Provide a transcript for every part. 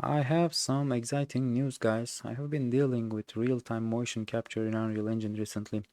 I have some exciting news, guys. I have been dealing with real-time motion capture in Unreal Engine recently.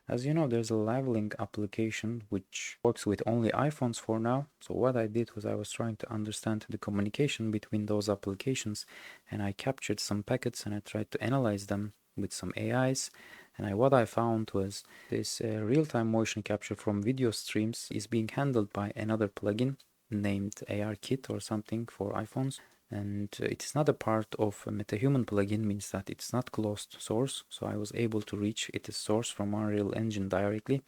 As you know, there's a LiveLink application which works with only iPhones for now. So what I did was I was trying to understand the communication between those applications, and I captured some packets and I tried to analyze them with some AIs. And what I found was this real-time motion capture from video streams is being handled by another plugin named ARKit or something for iPhones, and it is not a part of a MetaHuman plugin, means that it's not closed source, so I was able to reach its source from Unreal Engine directly.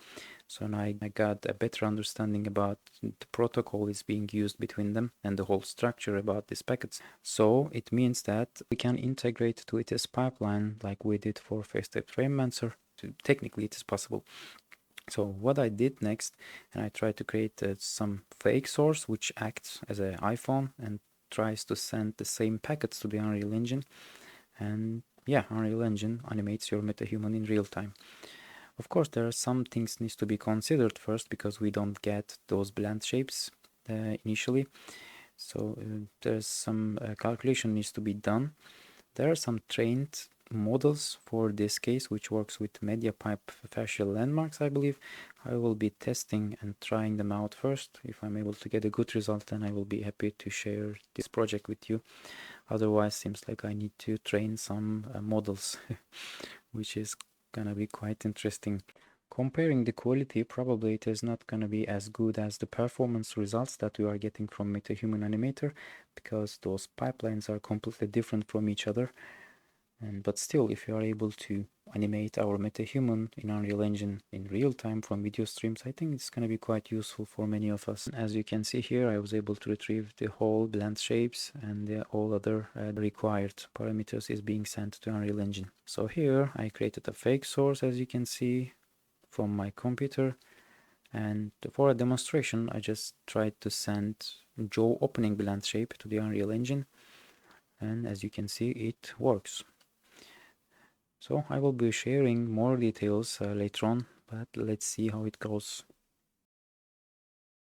So now I got a better understanding about the protocol is being used between them and the whole structure about these packets. So it means that we can integrate to its pipeline like we did for FaceTime FrameMancer. Technically it is possible. So what I did next, and I tried to create some fake source which acts as an iPhone and tries to send the same packets to the Unreal Engine. And yeah, Unreal Engine animates your MetaHuman in real time. Of course, there are some things needs to be considered first because we don't get those blend shapes initially. So there's some calculation needs to be done. There are some trained models for this case which works with MediaPipe facial landmarks, I believe. I will be testing and trying them out first. If I'm able to get a good result, then I will be happy to share this project with you. Otherwise, seems like I need to train some models, which is gonna be quite interesting. Comparing the quality, probably it is not gonna be as good as the performance results that we are getting from MetaHuman Animator, because those pipelines are completely different from each other. But still, if you are able to animate our MetaHuman in Unreal Engine in real time from video streams, I think it's going to be quite useful for many of us. As you can see here, I was able to retrieve the whole blend shapes, and all other required parameters is being sent to Unreal Engine. So here I created a fake source, as you can see, from my computer. And for a demonstration, I just tried to send jaw opening blend shape to the Unreal Engine. And as you can see, it works. So I will be sharing more details later on, but let's see how it goes.